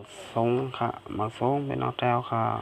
Sống khá mà sống bên nó treo khá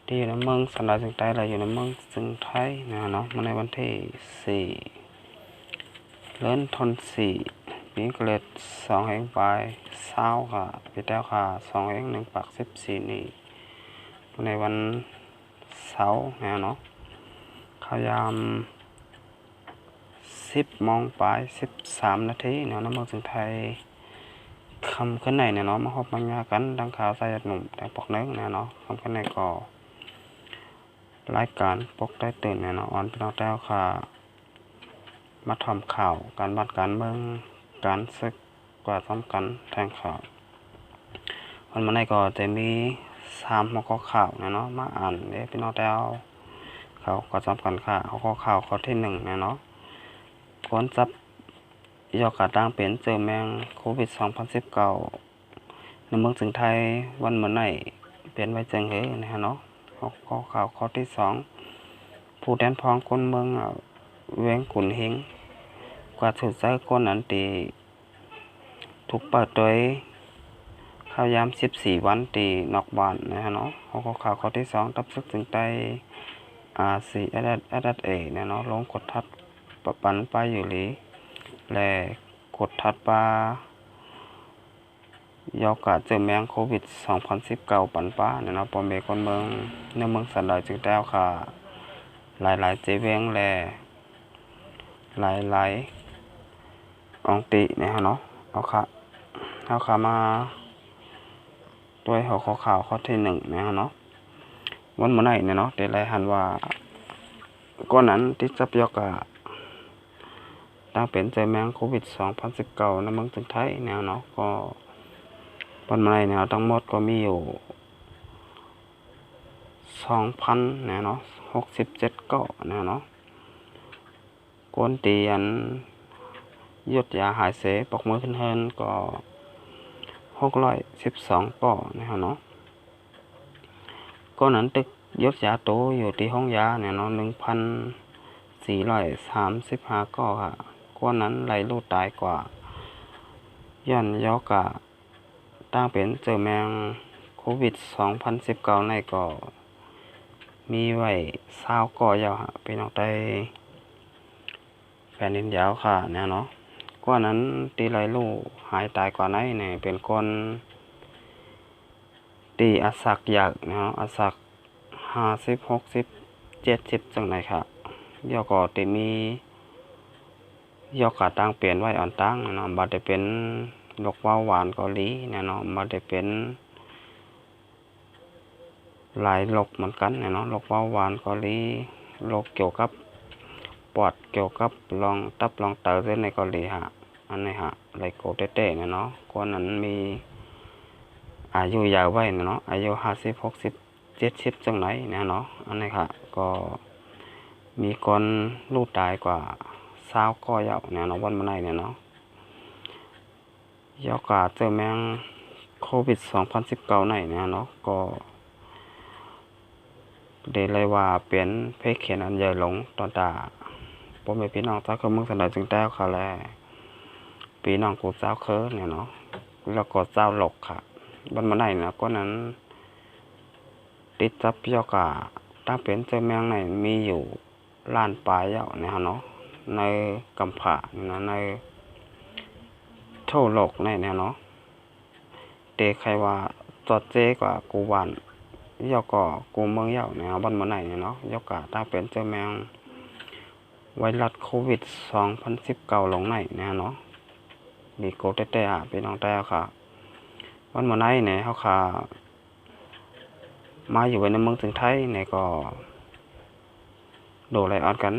ที่น้ำเมืองสันดาจึงไต้เราอยู่น้ำเมืองจึงไทยนะเนาะมาในวันที่สี่เลื่อนทนสี่ปีเกล็ด2 แห่งปลายค่ะปีแต้วค่ะ2 แห่ง 1 ปัก 14นี่ในวันเสาร์นะเนาะขยาม10 โมงปลาย 13 นาทีเนาะน้ำเมืองจึงไทยคำขึ้นไหนเนี่ยเนาะมาพบมังงากันดังข่าวใส่หนุ่มแต่ปกเนื้อเนี่ยเนาะคำขึ้นไหนก็รายการปกได้ตื่นเนี่ยเนาะออนพี่น้องแต้วค่ะมาทำข่าวการบัดการเมืองการศึกกว่าสำคัญแทงข่าววันมาในก็จะมี3 หัวข้อข่าวเนี่ยเนาะมาอ่านเด้พี่น้องแต้วเขาก็สำคัญค่ะหัวข้อข่าวข้อที่1เนี่ยเนาะคนจับยอกาตั้งเป็นเจอแมงโควิด2019ในเมืองจึงไทยวันเมื่อไหร่เป็นไว้จังเหนะฮะเนาะข้อข่าวข้อที่2ผู้แทนพ้องคนเมืองเวียงขุนเฮงกว่าสุดใจคนอันตีถูกเปิดโดยข้าวยาม14 วันตีนอกบ้านนะฮะเนาะข้อข่าวข้อที่2ตับซึกถึงไตRCSSA เนี่ยเนาะลงกดทัดปะปันไปอยู่หลีและกดทัดปลายอกาเจอแมงโควิด2019ปันป้าเนี่ยเนาะปอมเบคนเมืองในเมืองสันดาจึงแต้วค่ะหลายเจเวงแลหลายองติเนี่ยฮะเนาะเอาค่ะมาด้วยหัวข้อข่าวข้อที่1เนี่ยฮะเนาะวันเมื่อไหร่เนี่ยเนาะเดี๋ยวรายหันว่าก่อนนั้นที่จับยอกาตั้งเป็นเจอแมงโควิด2019ในเมืองจึงไทยเนี่ยเนาะก็วันเมื่อไหร่เนี่ยทั้งหมดก็มีอยู่2,000เนี่ยเนาะ67เกาะเนี่ยเนาะกวนตีอันยุดยาหายเสปกมือขึ้นเฮินก็612เกาะเนี่ยเนาะก็นั้นตึกยุดยาโตอยู่ที่ห้องยาเนี่ยเนาะ1,435เกาะค่ะกวนนั้นไหลลูดตายกว่าย้อนยอกะตั้งเป็นเจอแมงโควิด2019ในก็มีไว้20ก่อยาวฮะพี่น้องได้แผ่นดินยาวค่ะเนี่ยเนาะกว่านั้นตีไรลูกหายตายกว่าไหนเนี่ยเป็นคนตีอาศักอยากเนาะอาศัก50 60 70จังไหนค่ะยอก็ตีมียอกาตั้งเปลี่ยนไว้อ่อนตั้งเนาะบัดได้เป็นโรคเบาหวานเกาหลีเนี่ยเนาะบัดได้เป็นหลายโรคเหมือนกันเนี่ยเนาะโรคเบาหวานเกาหลีโรคเกี่ยวกับปอดเกี่ยวกับลองตับลองเตอในเกาหลีฮะอันนี้ฮะไลโกเตเนี่ยเนาะคนนั้นมีอายุยาวไว้เนาะอายุ50 60 70จังไหนเนี่ยเนาะอันนี้ค่ะก็มีคนลูกตายกว่า20ก่อยาวเนี่ยเนาะวันเมื่อไหร่เนี่ยเนาะยอกาเจอแมงโควิด2019ไหนเนี่ยเนาะก็เดเลยว่าเป็นเพศเขียนอันใหญ่หลงตอนตาผมเป็นพี่น้องเจ้าคือเมืองสันดาจึงแต้วค่ะแลพี่น้องกูเจ้าเคอเนี่ยเนาะแล้วก็เจ้าหลกค่ะวันเมื่อไหร่นะก็นั้นติดจับยอกาตั้งเป็นเจอแมงไหนมีอยู่ล้านปลายเนี่ยเนาะในกำผานะในโทโลกในเนี่ยเนาะเตใครว่าจอดเจกว่ากูวันยอกอกูเมืองเยาเนี่ยวันเมื่อไหร่เนี่ยเนาะยอกาตั้งเป็นเจอแมงไวรัสโควิด2019ลงในเนี่ยเนาะมีโกเตะเป็นน้องแต้วค่ะวันเมื่อไหร่เนี่ยเขาค่ะมาอยู่ในเมืองถึงไทยเนี่ยก็โดนไล่ออนกัน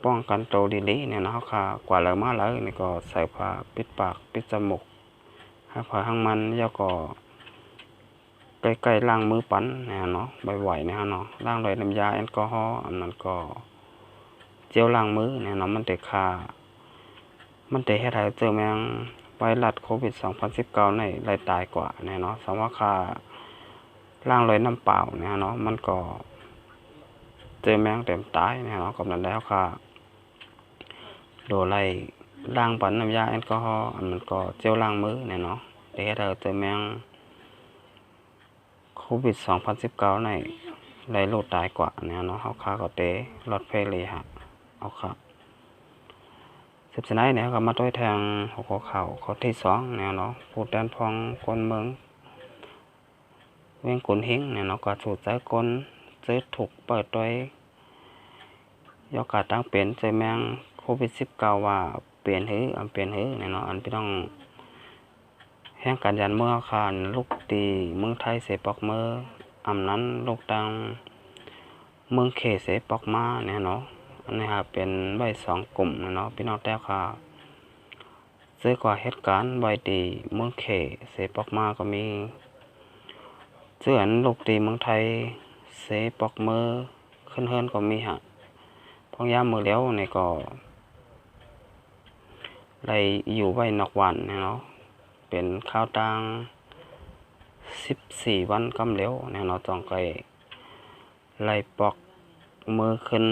ป้องกันโตดีๆเนี่ยนะเขาค่ะกว่าเลยมาเลยเนี่ยก็ใส่ผ้าปิดปากปิดจมูกให้ผ้าห้างมันยาวก็ใกล้ๆล้างมือปั้นเนี่ยเนาะบ่อยๆเนี่ยเนาะล้างด้วยน้ำยาแอลกอฮอล์อันนั้นก็เจลล้างมือเนี่ยเนาะมันเตะให้ถ่ายเจอแมงไวรัสโควิด2019ในรายตายกว่าเนี่ยเนาะสมว่าค่าล้างเลยน้ำเปล่าเนี่ยเนาะมันก็เจอแมงเต็มตายเนี่ยเนาะกำนันแล้วค่ะโดนไล่ล้างปั้นน้ำยาแอลกอฮอล์อันนั้นก็เจลล้างมือเนี่ยเนาะ เดี๋ยวเราจะแมงโควิด2019ในได้โลดตายกว่าเนี่ยเนาะเขาขาก็เตะรถเพลีฮะเอาค่ะสิบสนายเนี่ยก็มาด้วยแทงหัวเข่าข้อที่2เนี่ยเนาะผู้แดนพองคนเมืองเวียงกุนหิงเนี่ยเนาะก็สูดใจคนซื้อถูกเปิดด้วยยอกาตั้งเป็นใจแมงโควิด19ว่าเปลี่ยนหื้อเปลี่ยนหื้อเนี่ยเนาะอันพี่ต้องแห่งการยันเมื่อคานลูกตีเมืองไทยเสปอกเมื่ออำนั้นลูกดังเมืองเขเสปอกมาเนี่ยเนาะอันนี้ครับเป็นใบ2กลุ่มเนาะพี่น้องแต้วค่ะซื้อกว่าเหตุการณ์ใบดีเมืองเขเสปอกมาก็มีเสื่อนลูกตีเมืองไทยเสปอกเมื่อขึ้นเฮิรนก็มีฮะพองยามมือแล้วเนี่ยก็เลยอยู่ไว้นอกวันเนาะเป็นข้าวตัง14 วันกำเลี้ยวเนี่ยเนาะต้องไปไล่ปอกมือขึ้น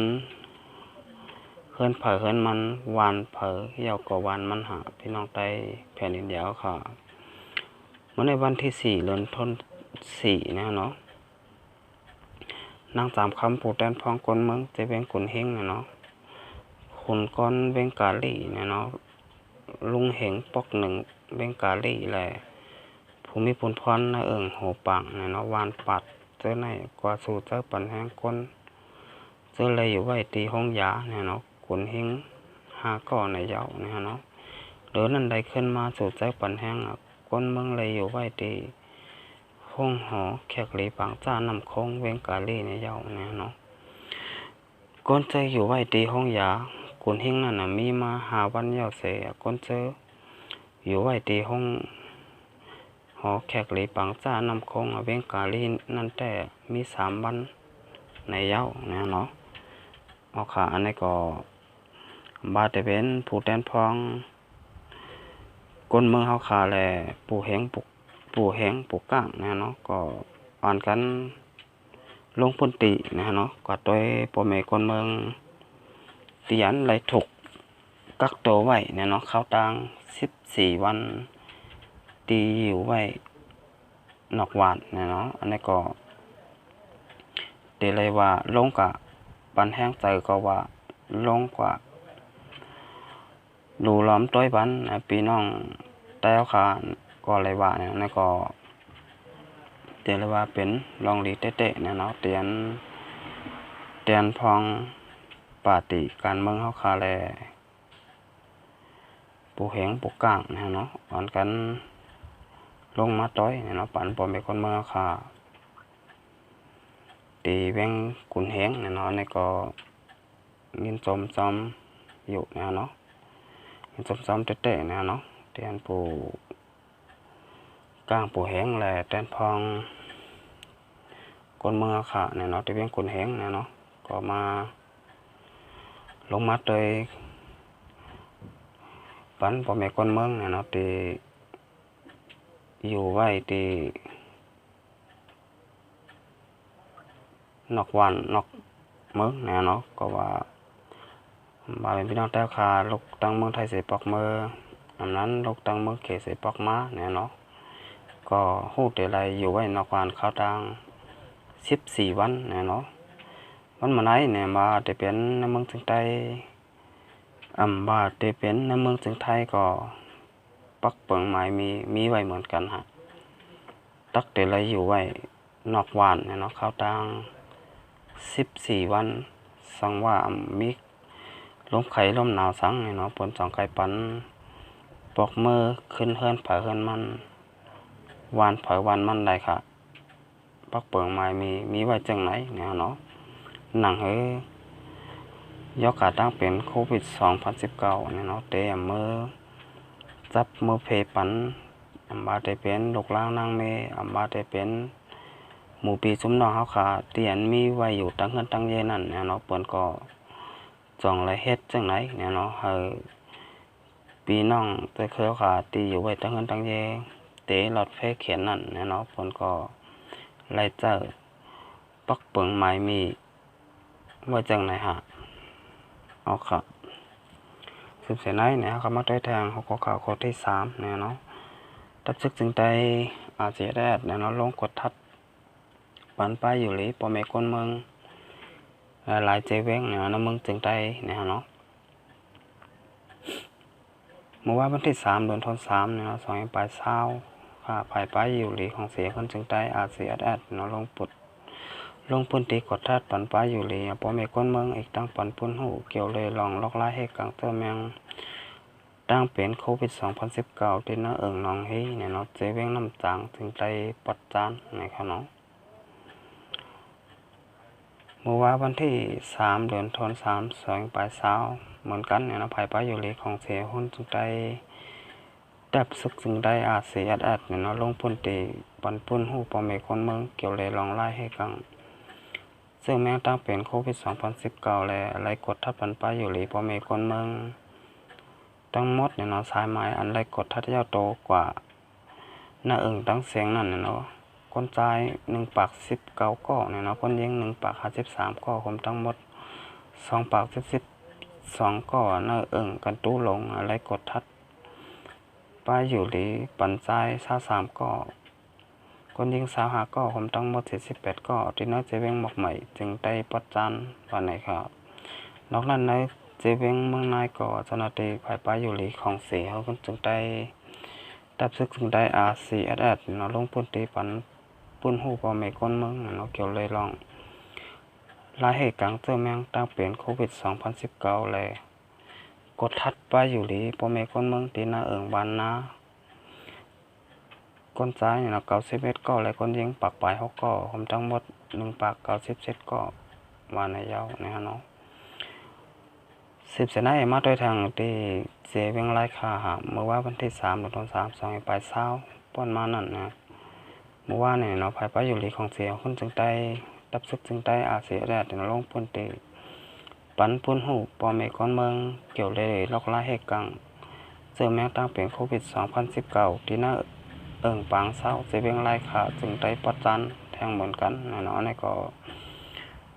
เฮิรนเผยเฮิรนมันวานเผยยาวกว่าวันมันหาพี่น้องใต้แผ่นดินเดียวค่ะเมื่อในวันที่4 เดือนธันวาคม4เนาะนาง3 คำผู้แดนพองคนเมืองจะเป็นขุนเฮงเนาะขุนก้อนเวงกาลีเนาะลุงเหงปอก1เวงกาลีแหละภูมิพลพรนะโหปังเนาะวานปัดเจอในกว่าสู่เจอปันแห้งก้นเจอเลยอยู่ไว้ตีห้องยาเนาะขุนเฮง5 ก่อในเย้าเนาะหรือนั่นใดขึ้นมาสู่เจอปันแห้งก้นเมืองเลยอยู่ไว้ตีห้องหอแขกหลีปังจ้านำคงเวงกาลีในเย้าเนาะก้นเจออยู่ไว้ตีห้องยาขุนเฮงนั่นมีมา5 วันเย้าเสียก้นเจออยู่ไว้ตีห้องหอแขกหลีปังจ้านำคงเวงกาลีนั่นแต่มี3 วันในเย้าเนาะเอาค่ะอันนี้ก็บาดเป็นผู้แทนพองก้นเมืองเฮาขาแลปู่แหงปู่ก้างเนาะก็อ่านกันลงพื้นที่เนาะก็โดยพ่อแม่คนเมืองเตียนเลยถูกกักตัวไว้เนาะเข้าตัง14 วันตีอยู่ไว้นอกวันเนาะอันนี้ก็เดเลยว่าลงกะปันแห้งใจก็ว่าลงกว่าดูล้อมต้อยบันพี่น้องแต้วขาก็เลยว่าเนี่ยนั่นก็เดี๋ยวเลยว่าเป็นลองดีเตะๆเนาะเตียนพองปาติการเมืองเฮาคาแลปู่เหงปู่ก้างเนาะอ่อนกันลงมาต้อยเนาะปันปอมเป็นคนเมืองค่ะตีแวงกุนแหงเนาะนี่ก็ยินจอมอยู่เนาะยินจอมเตะๆเนาะเตียนปู่ก้างปู่แหงแหละแตนพองคนเมืองค่ะเนาะที่แวงกุนแหงเนาะก็มาลงมาโดยปันปอมเป็นคนเมืองเนาะที่อยู่ไว้ที่นอกวันนอกเมืองเนาะก็ว่าบาเป็นพี่น้องแต้วคาลูกตั้งเมืองไทยเสปอกเมืองอันนั้นลูกตั้งเมืองเขตเสปอกมาเนาะก็ฮู้แต่ไรอยู่ไว้นอกวันเข้าตัง14 วันเนาะวันมาไหนมาแต่เป็นในเมืองจึงไทยบาแต่เป็นในเมืองจึงไทยก็ปักเปิงหมายมีไว้เหมือนกันฮะตักแต่ไรอยู่ไว้นอกวันเนาะเข้าตัง14 วันสังว่ามีลมไข่ลมหนาวสังเนาะปน2 ไข่ปันปอกมือขึ้นเฮิรนเผยเฮิรนมันวานเผยวันมันได้ค่ะปักเปิงไม้มีไว้จังไหนเนาะหนังยอกาตั้งเป็นโควิด2019เนาะเตะมือจับมือเพปันบาได้เป็นลูกล่างนางเมบาได้เป็นหมู่ปีซุ้มน้องเฮาค่ะเตียนมีไว้อยู่ตั้งเฮือนตั้งเยนั่นเนาะเปิ้นก็จ่องไรเฮ็ดจังไหนเนาะปีน้องแต่เคยค่ะตีอยู่ไว้ตั้งเฮือนตั้งเยเตะหลอดไฟเขียนนั่นเนาะเปิ้นก็ไล่เจอปักเปิงไม้มีไว้จังไหนฮะเอาค่ะสืบเสียไหนเขามาได้แทงเขาก็ข่าวข้อที่3เนาะ ตัดซึกจึงได้อาเสียแดดเนี่ยเนาะลงกดทัดปันป้ายอยู่หลีปอเมคนเมืองหลายเจเว้งเนี่ยเนาะเมืองจึงได้เนี่ยเนาะเมื่อวันที่3 เดือนธันวาคมเนี่ยเนาะ2 ปลายเช้าค่ะภายป้ายอยู่หลีของเสียคนจึงได้อาเสียแดดเนาะลงพื้นที่กดทัดปันป้ายอยู่หลีปอเมคนเมืองอีกตั้งปันปุ่นหูเกี่ยวเลยลองลอกไล่ให้กลางเตอร์เมืองตั้งเป็นโควิด2019ที่น่าน้องเฮ้เนี่ยเนาะเจเว้งน้ำจางถึงได้ปดจานนะครับเนาะเมื่อวันที่3 เดือนธันวาคม2 ปลายเช้าเหมือนกันเนี่ยนะภายป้ายอยู่หลีของเสียหุ้นจึงได้ดับซึกจึงได้อาเสียแอดเนี่ยเนาะลงพื้นที่ปันปุ่นหูปอเมคนเมืองเกี่ยวเลยลองไล่ให้กลางซึ่งแม้ตั้งเป็นโควิด2019และอะไรกดทัดปันป้ายอยู่หลีปอเมคนเมืองทั้งหมดเนี่ยเนาะสายไม้อันไรกดทัดยาวโตกว่าหน้าตั้งเสียงนั่นเนี่ยเนาะคนใจ1 ปาก 19 ก้อเนี่ยเนาะคนยิง1 ปาก 53 ก้อผมทั้งหมด2 ปาก 12 ก้อหน้ากันตู้ลงอะไรกดทัดป้ายอยู่หลีปันใจ23 ก้อคนยิง25 ก้อผมทั้งหมด48 ก้อที่น้อยเจเวงหมกใหม่จึงได้ปัดจานวันไหนครับนอกนั้นในเจเวงเมืองนายก่อเจ้าหน้าที่ภายป้ายอยู่หลีของเสียเขาจึงได้ดับซึกจึงได้RCSS เนาะลงพื้นที่ปันปุ่นหูปอเมคนเมืองเนาะเกี่ยวเลยลองลายเหตุกลางเจอแมงตั้งเปลี่ยนโควิด2019เลยกดทัดป้ายอยู่หลีปอเมคนเมืองตีนาบ้านนาคนซ้ายเนี่ยเนาะ91 ก้อและคนยิงปากปลาย6 ก้อผมทั้งหมด1 ปาก 97 ก้อวานในยาวนะฮะเนาะ10 เสนามาโดยทางที่เสียเวียงไล่ค่าหาเมื่อวันที่3 เดือนธันวาคม2 ปลายเช้าป้นมานั่นนะเมื่อวานเนี่ยเนาะภายป้ายอยู่หลีของเสียคนจึงได้ดับซึกจึงได้อาเสียแดดในลงพื้นที่ปันปุ่นหูปอเมคนเมืองเกี่ยวเลยลอกไล่ให้กังเจอแมงตั้งเป็นโควิด2019ที่น่าปางเศร้าเสียเวียงไล่ค่าจึงได้ปัดจันแทงเหมือนกันนะเนาะในก็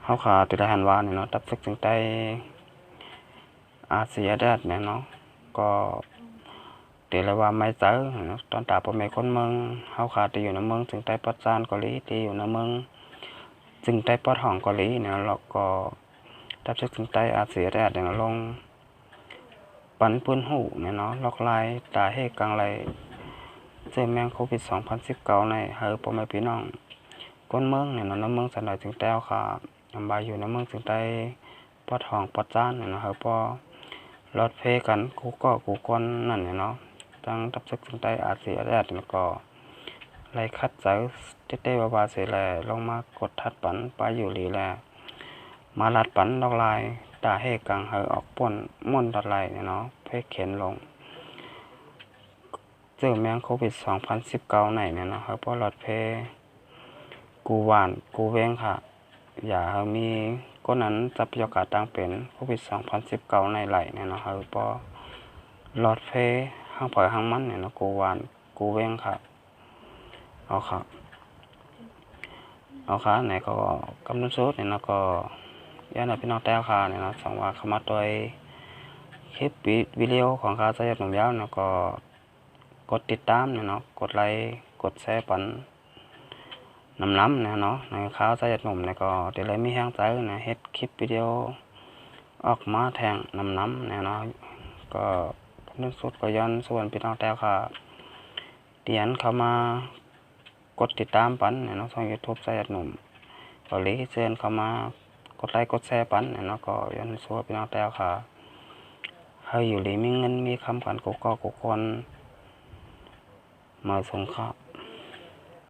เฮาขาติดหันวานเนี่ยเนาะดับซึกจึงได้อาเสียแดดเนี่ยเนาะก็เดี๋ยวเลยว่าไม่เจอตอนตาปอเมคนเมืองเฮาขาที่อยู่ในเมืองจึงได้ปัดจานเกาหลีที่อยู่ในเมืองจึงได้ปัดห้องเกาหลีเนี่ยเราก็ดับซึกจึงได้อาเสียแดดเนี่ยลงปันปืนหูเนี่ยเนาะลอกลายตาให้กลางไรเจอแมงโควิด2019ในเฮอปอเมพี่น้องก้นเมืองเนี่ยเนาะในเมืองสันดอยจึงแต้วค่ะนำบายอยู่ในเมืองจึงได้ปัดห้องปัดจานเนี่ยเนาะเฮอปอรถเพกันกูก็กูก้นนั่นเนี่ยเนาะตั้งดับซึกจึงได้อาเสียแดดเนี่ยก็ไล่คัดเจอเต้บาเสียแลลงมากดทัดปันป้ายอยู่หลีแลมาลัดปันดอกลายตาให้กังเฮอออกป่นม่วนตัดไหลเนี่ยเนาะเพกเข็นลงเจอแมงโควิด2019ไหนเนี่ยเนาะเฮอปอรถเพกูหวานกูเว้งค่ะอย่าเฮามีก้นนั้นจะประกาศตั้งเป็นโควิด2019ในไหลเนี่ยเนาะเฮาปอรถเพห้างปล่อยห้างมันเนี่ยเนาะกูหวานกูเว้งค่ะเอาค่ะไหนก็กำลังสุดเนี่ยเนาะก็ย่าหน่อยพี่น้องแต้วค่ะเนี่ยเนาะสังว่าเข้ามาโดยคลิปวิดีโอของข้าสายหนุ่มยาวเนี่ยก็กดติดตามเนี่ยเนาะกดไลค์กดแชร์ปันน้ำเนี่ยเนาะในข้าวสายหนุ่มเนี่ยก็เดี๋ยวเลยมีแห้งใจเนี่ยเฮ็ดคลิปวิดีโอออกมาแทงน้ำเนี่ยเนาะก็กำลังสุดก็ย้อนส่วนพี่น้องแต้วค่ะเตียนเข้ามากดติดตามปันเนี่ยเนาะช่อง YouTube สายหนุ่มก็เลยเชิญเข้ามากดไลค์กดแชร์ปันเนี่ยเนาะก็ย้อนส่วนพี่น้องแต้วค่ะให้อยู่ดีมีเงินมีคำกันกูก็กูคนมาส่งครับ